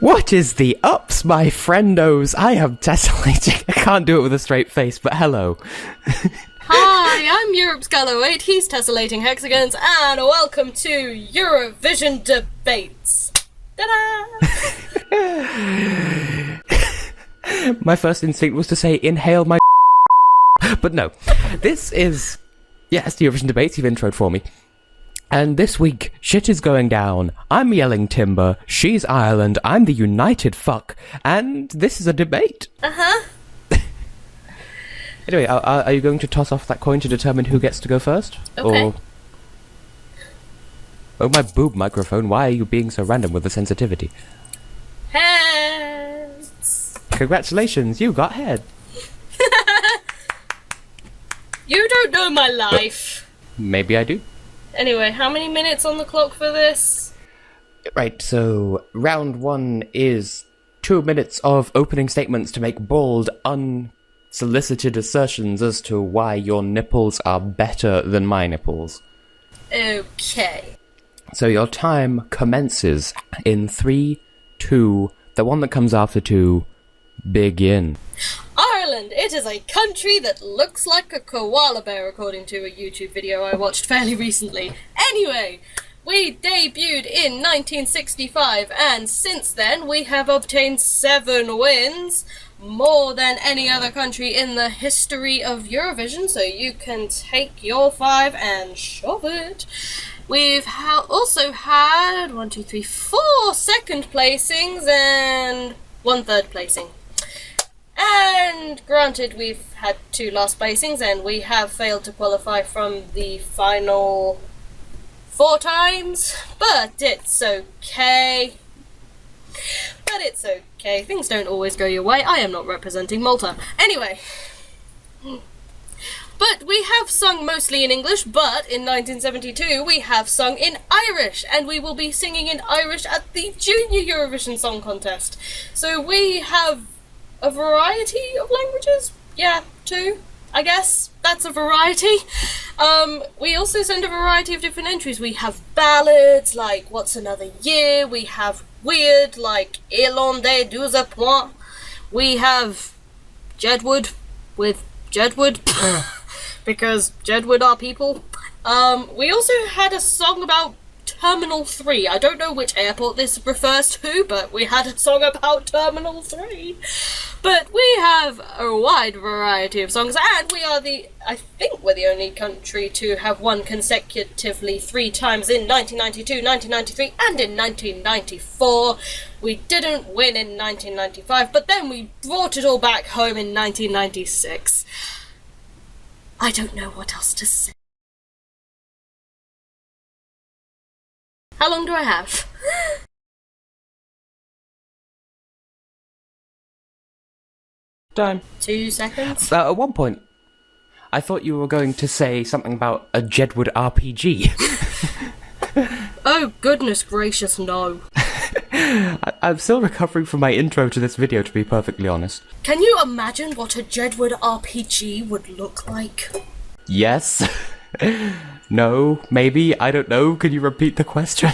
What is the ups, my friendos? I am Tessellating. I can't do it with a straight face, but hello. Hi, I'm Europe's Galloway, he's Tessellating Hexagons, and welcome to Eurovision Debates. Ta-da! My first instinct was to say, inhale my but no. This is, yes, the Eurovision Debates, you've introed for me. And this week, shit is going down. I'm yelling timber, she's Ireland, I'm the united fuck, and this is a debate. Uh-huh. Anyway, are you going to toss off that coin to determine who gets to go first? Okay. Or... Oh, my boob microphone, why are you being so random with the sensitivity? Heads. Congratulations, you got head. You don't know my life. Maybe I do. Anyway, how many minutes on the clock for this? Right, so round one is 2 minutes of opening statements to make bold, unsolicited assertions as to why your nipples are better than my nipples. Okay. So your time commences in 3, 2, the one that comes after 2, begin. Ireland, it is a country that looks like a koala bear, according to a YouTube video I watched fairly recently. Anyway, we debuted in 1965, and since then we have obtained 7 wins, more than any other country in the history of Eurovision, so you can take your 5 and shove it. We've also had 4 second placings and 1 third placing. And granted, we've had 2 last placings, and we have failed to qualify from the final 4 times, but it's okay. Things don't always go your way. I am not representing Malta. Anyway. But we have sung mostly in English, but in 1972 we have sung in Irish, and we will be singing in Irish at the Junior Eurovision Song Contest. So we have a variety of languages? Yeah, 2, I guess. That's a variety. We also send a variety of different entries. We have ballads, like What's Another Year. We have weird, like Irlandais 12 points. We have Jedward with Jedward, because Jedward are people. We also had a song about Terminal 3. I don't know which airport this refers to, but we had a song about Terminal 3. But we have a wide variety of songs, and I think we're the only country to have won consecutively 3 times in 1992, 1993, and in 1994. We didn't win in 1995, but then we brought it all back home in 1996. I don't know what else to say. How long do I have? Time. 2 seconds? At one point, I thought you were going to say something about a Jedward RPG. Oh, goodness gracious, no. I'm still recovering from my intro to this video, to be perfectly honest. Can you imagine what a Jedward RPG would look like? Yes. No, maybe, I don't know. Can you repeat the question?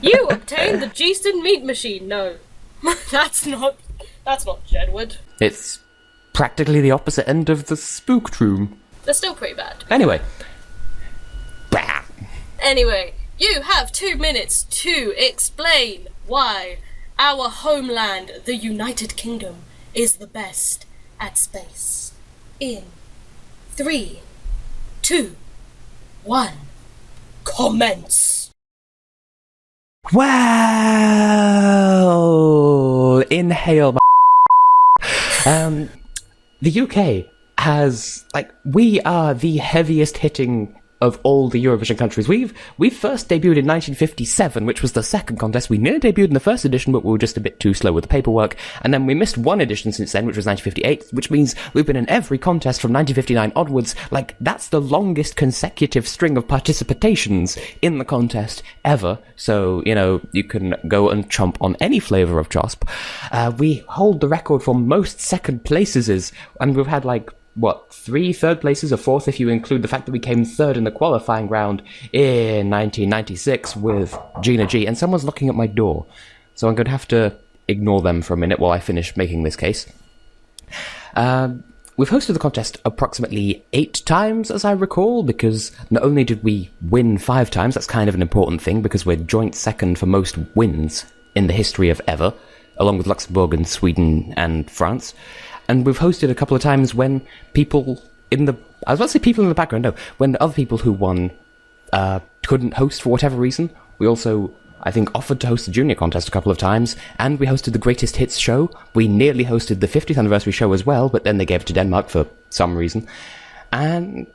You obtained the Geeston meat machine. No. That's not Jedward. It's practically the opposite end of the spooked room. They're still pretty bad. Anyway. Anyway, you have 2 minutes to explain why our homeland, the United Kingdom, is the best at space. In 3, 2, 1, commence! Well, inhale my the UK has, we are the heaviest hitting of all the Eurovision countries. We first debuted in 1957, which was the second contest. We nearly debuted in the first edition, but we were just a bit too slow with the paperwork. And then we missed 1 edition since then, which was 1958, which means we've been in every contest from 1959 onwards. That's the longest consecutive string of participations in the contest ever. So, you can go and chomp on any flavour of Josp. We hold the record for most second places, and we've had 3 third places, or 4th if you include the fact that we came 3rd in the qualifying round in 1996 with Gina G. And someone's knocking at my door, so I'm going to have to ignore them for a minute while I finish making this case. We've hosted the contest approximately 8 times, as I recall, because not only did we win 5 times, that's kind of an important thing, because we're joint second for most wins in the history of ever, along with Luxembourg and Sweden and France. And we've hosted a couple of times when people in the... I was about to say people in the background, no. When other people who won couldn't host for whatever reason. We also, I think, offered to host the junior contest a couple of times, and we hosted the Greatest Hits show. We nearly hosted the 50th anniversary show as well, but then they gave it to Denmark for some reason. And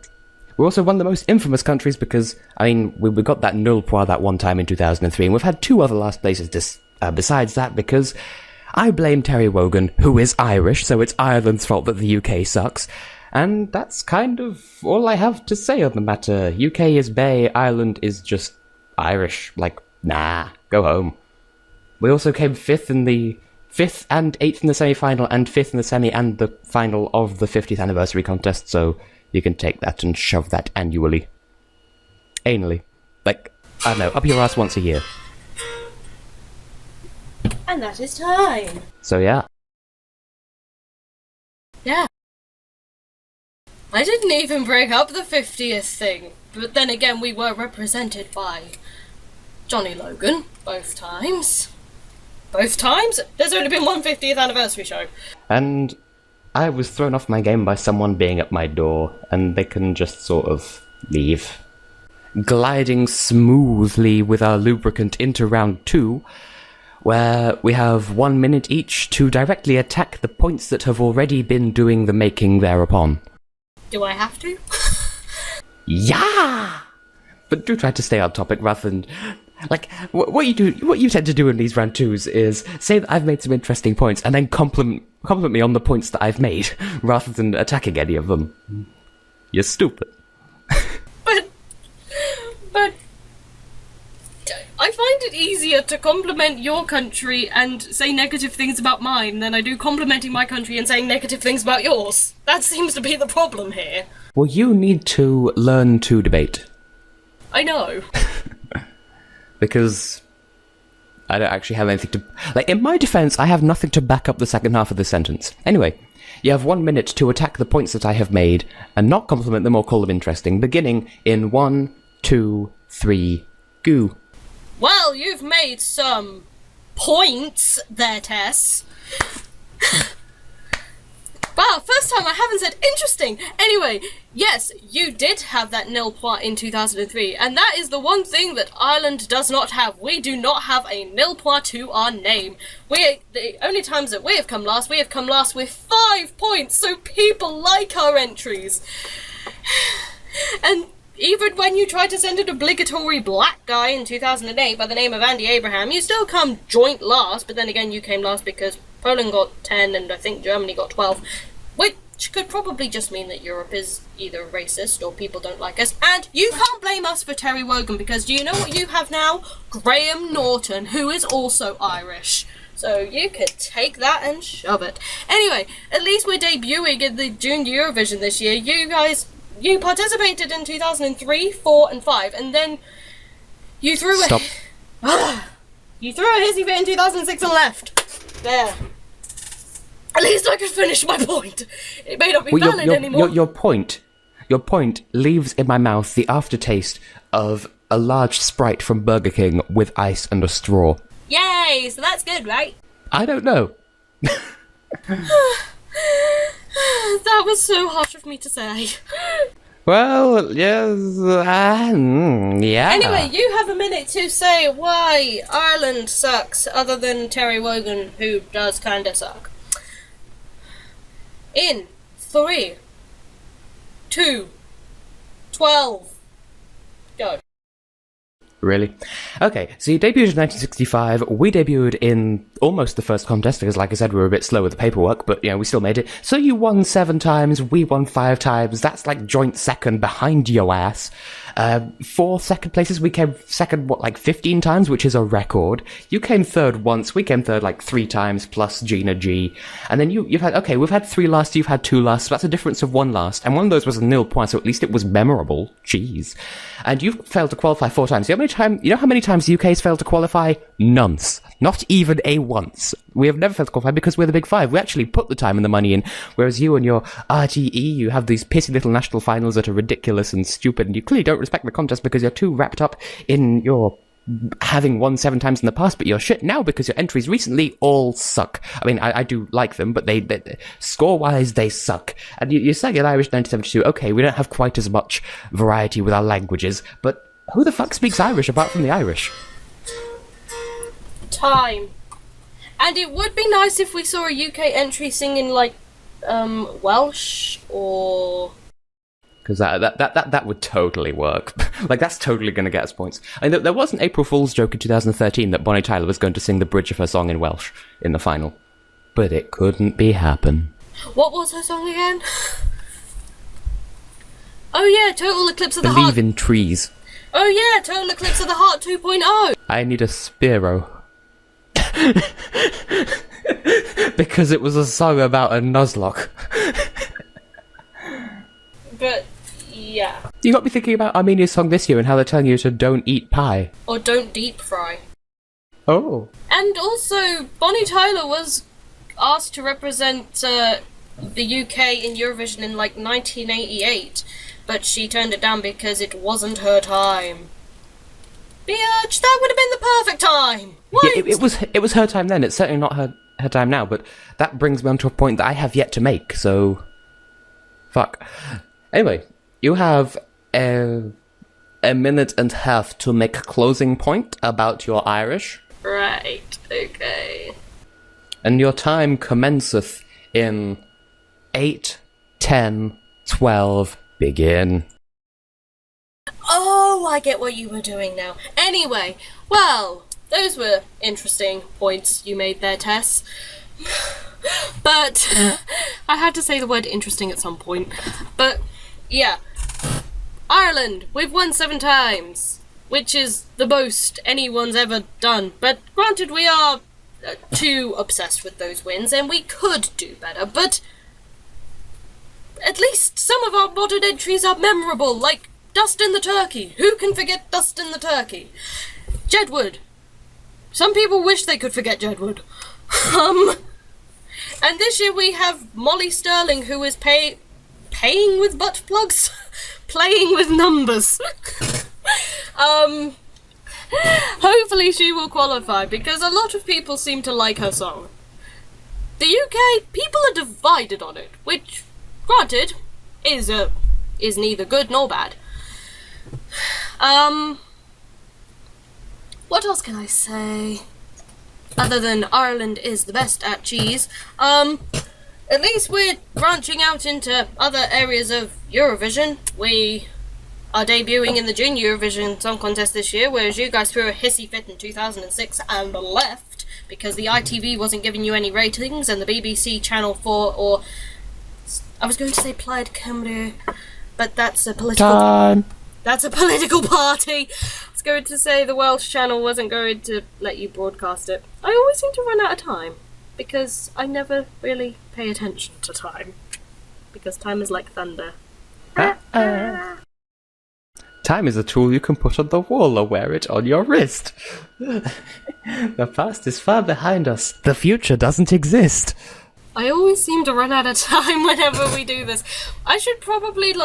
we're also one of the most infamous countries because, I mean, we got that nul point that one time in 2003, and we've had 2 other last places besides that because I blame Terry Wogan, who is Irish, so it's Ireland's fault that the UK sucks. And that's kind of all I have to say on the matter. UK is Bay, Ireland is just Irish. Like, nah, go home. We also came 5th and 8th in the semi-final, and 5th in the semi and the final of the 50th anniversary contest, so you can take that and shove that annually. Anally. Like, I don't know, up your ass once a year. And that is time. So yeah. Yeah. I didn't even bring up the 50th thing, but then again we were represented by Johnny Logan, both times. Both times? There's only been one 50th anniversary show. And I was thrown off my game by someone being at my door, and they can just sort of leave. Gliding smoothly with our lubricant into round 2, where we have 1 minute each to directly attack the points that have already been doing the making thereupon. Do I have to? Yeah! But do try to stay on topic rather than... Like, what you tend to do in these round 2s is say that I've made some interesting points and then compliment me on the points that I've made, rather than attacking any of them. You're stupid. But... I find it easier to compliment your country and say negative things about mine than I do complimenting my country and saying negative things about yours. That seems to be the problem here. Well, you need to learn to debate. I know. Because I don't actually have anything to... Like, in my defense, I have nothing to back up the second half of the sentence. Anyway, you have 1 minute to attack the points that I have made and not compliment them or call them interesting, beginning in 1, 2, 3, go. Well, you've made some points there, Tess. Wow, first time I haven't said interesting. Anyway, yes, you did have that nil point in 2003, and that is the one thing that Ireland does not have. We do not have a nil point to our name. The only times that we have come last with 5 points, so people like our entries. And even when you tried to send an obligatory black guy in 2008 by the name of Andy Abraham, you still come joint last, but then again you came last because Poland got 10 and I think Germany got 12, which could probably just mean that Europe is either racist or people don't like us. And you can't blame us for Terry Wogan, because do you know what you have now? Graham Norton, who is also Irish. So you could take that and shove it. Anyway, at least we're debuting in the Junior Eurovision this year. You participated in 2003, 4 and 5, and then you threw you threw a hissy fit in 2006 and left. There. At least I could finish my point. It may not be valid anymore. Your point leaves in my mouth the aftertaste of a large Sprite from Burger King with ice and a straw. Yay! So that's good, right? I don't know. That was so harsh of me to say. Well, yes, yeah. Anyway, you have a minute to say why Ireland sucks, other than Terry Wogan, who does kinda suck. In 3, 2, 12, go. Really? Okay, so you debuted in 1965, we debuted in almost the first contest, because like I said, we were a bit slow with the paperwork, but, we still made it. So you won 7 times, we won 5 times, that's like joint second behind your ass. 4 second places, we came second, 15 times, which is a record. You came third once, we came third 3 times, plus Gina G. And then we've had 3 lasts, you've had 2 lasts, so that's a difference of 1 last. And one of those was a nil point, so at least it was memorable. Jeez. And you've failed to qualify 4 times. You know how many times the UK has failed to qualify? None. Not even a once. We have never failed to qualify because we're the Big Five. We actually put the time and the money in, whereas you and your RTE, you have these pissy little national finals that are ridiculous and stupid, and you clearly don't respect the contest because you're too wrapped up in your having won 7 times in the past, but you're shit now because your entries recently all suck. I mean, I do like them, but they score-wise, they suck. And you sang in Irish 1972, okay, we don't have quite as much variety with our languages, but who the fuck speaks Irish apart from the Irish? Time. And it would be nice if we saw a UK entry singing, like, Welsh, or... Because that would totally work. Like, that's totally going to get us points. I mean, there was an April Fool's joke in 2013 that Bonnie Tyler was going to sing the bridge of her song in Welsh in the final. But it couldn't be happen. What was her song again? Oh yeah, Total Eclipse of the Heart. Believe in trees. Oh yeah, Total Eclipse of the Heart 2.0. I need a Spiro. Because it was a song about a Nuzlocke. But... yeah. You got me thinking about Armenia's song this year and how they're telling you to don't eat pie. Or don't deep fry. Oh. And also, Bonnie Tyler was asked to represent the UK in Eurovision in, like, 1988, but she turned it down because it wasn't her time. Bitch, that would have been the perfect time! What? Yeah, it was her time then. It's certainly not her time now, but that brings me on to a point that I have yet to make, so... fuck. Anyway, you have a minute and a half to make a closing point about your Irish. Right, okay. And your time commenceth in 8, 10, 12, begin. Oh, I get what you were doing now. Anyway, well, those were interesting points you made there, Tess. But I had to say the word interesting at some point. But yeah, Ireland, we've won 7 times, which is the most anyone's ever done. But granted, we are too obsessed with those wins, and we could do better. But at least some of our modern entries are memorable, like Dust in the Turkey. Who can forget Dust in the Turkey? Jedward. Some people wish they could forget Jedward. And this year we have Molly Sterling, who is paying with butt plugs? Playing with numbers. Hopefully she will qualify, because a lot of people seem to like her song. The UK, people are divided on it, which, granted, is neither good nor bad. What else can I say? Other than Ireland is the best at cheese. At least we're branching out into other areas of Eurovision. We are debuting in the Junior Eurovision Song Contest this year, whereas you guys threw a hissy fit in 2006 and left because the ITV wasn't giving you any ratings, and the BBC Channel 4, or I was going to say Plaid Cymru, but that's a political... Time! That's a political party! I was going to say the Welsh channel wasn't going to let you broadcast it. I always seem to run out of time, because I never really pay attention to time. Because time is like thunder. Time is a tool you can put on the wall or wear it on your wrist. The past is far behind us. The future doesn't exist. I always seem to run out of time whenever we do this. I should probably,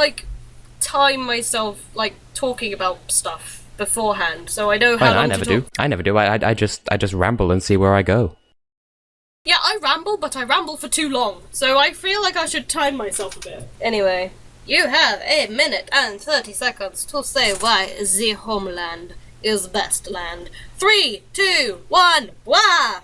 time myself, talking about stuff beforehand, so I know how long to talk. I never do. I just ramble and see where I go. Yeah, I ramble, but I ramble for too long, so I feel like I should time myself a bit. Anyway, you have 1 minute and 30 seconds to say why the homeland is best land. 3, 2, 1, blah!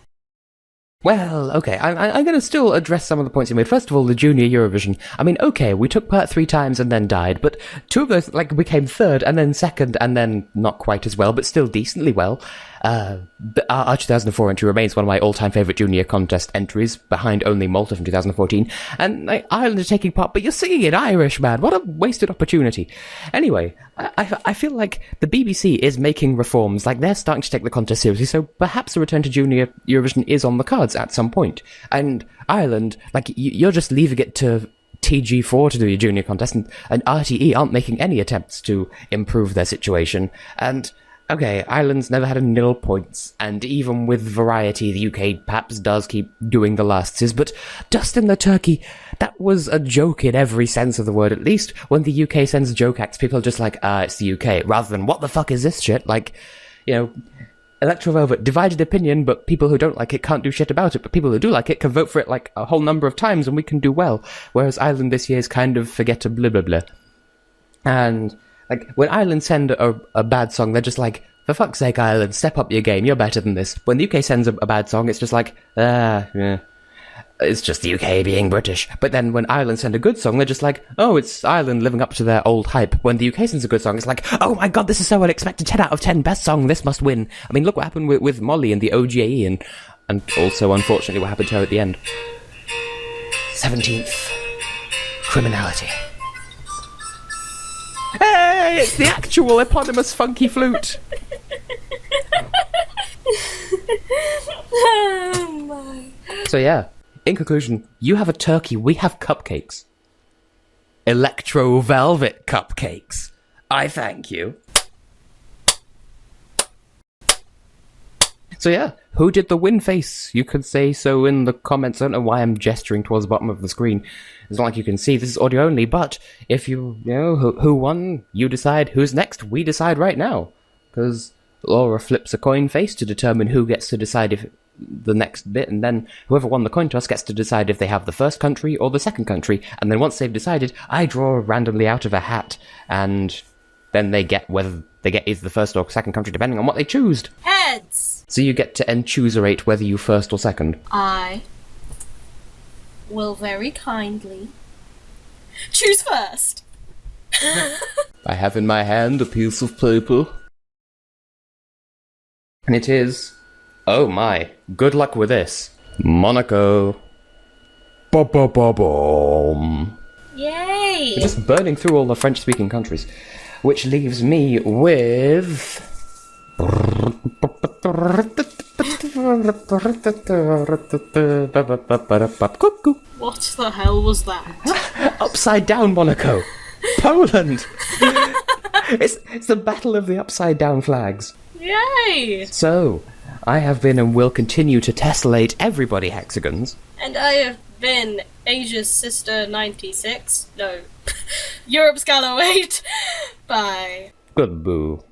Well, okay, I'm going to still address some of the points you made. First of all, the Junior Eurovision. I mean, okay, we took part 3 times and then died, but 2 of those, we came 3rd and then 2nd and then not quite as well, but still decently well. Our 2004 entry remains one of my all-time favourite junior contest entries, behind only Malta from 2014, and Ireland are taking part, but you're singing in Irish, man! What a wasted opportunity. Anyway, I feel like the BBC is making reforms, they're starting to take the contest seriously, so perhaps a return to junior Eurovision is on the cards at some point. And Ireland, you're just leaving it to TG4 to do your junior contest, and RTE aren't making any attempts to improve their situation, and okay, Ireland's never had a nil points, and even with variety, the UK perhaps does keep doing the lasts, but Dustin the Turkey, that was a joke in every sense of the word. At least when the UK sends joke acts, people are just like, it's the UK, rather than, what the fuck is this shit? Like, you know, Electro Velvet, divided opinion, but people who don't like it can't do shit about it, but people who do like it can vote for it like a whole number of times and we can do well. Whereas Ireland this year is kind of forget a blah blah blah. And, like, when Ireland send a bad song, they're just like, for fuck's sake, Ireland, step up your game, you're better than this. When the UK sends a bad song, it's just like, yeah. It's just the UK being British. But then when Ireland send a good song, they're just like, oh, it's Ireland living up to their old hype. When the UK sends a good song, it's like, oh my god, this is so unexpected, 10 out of 10, best song, this must win. I mean, look what happened with Molly and the OGAE, and also, unfortunately, what happened to her at the end. 17th. Criminality. Hey, it's the actual eponymous funky flute. Oh my. So yeah, in conclusion, you have a turkey, we have cupcakes. Electro velvet cupcakes. I thank you. So yeah, who did the win face? You could say so in the comments. I don't know why I'm gesturing towards the bottom of the screen. It's not like you can see, this is audio only, but if you know who won, you decide. Who's next? We decide right now. Because Laura flips a coin face to determine who gets to decide if the next bit, and then whoever won the coin toss gets to decide if they have the first country or the second country, and then once they've decided, I draw randomly out of a hat, and then they get whether they get either the first or second country, depending on what they choose. Heads! So you get to chooserate whether you first or second. I will very kindly choose first. I have in my hand a piece of paper. And it is, oh my, good luck with this, Monaco. Ba-ba-ba-boom. Yay! We're just burning through all the French-speaking countries, which leaves me with... What the hell was that? Upside down Monaco. Poland. It's the battle of the upside down flags. Yay! So, I have been and will continue to tessellate everybody Hexagons. And I have been Asia's Sister 96. No. Europe's Gallo 8. Bye. Good boo.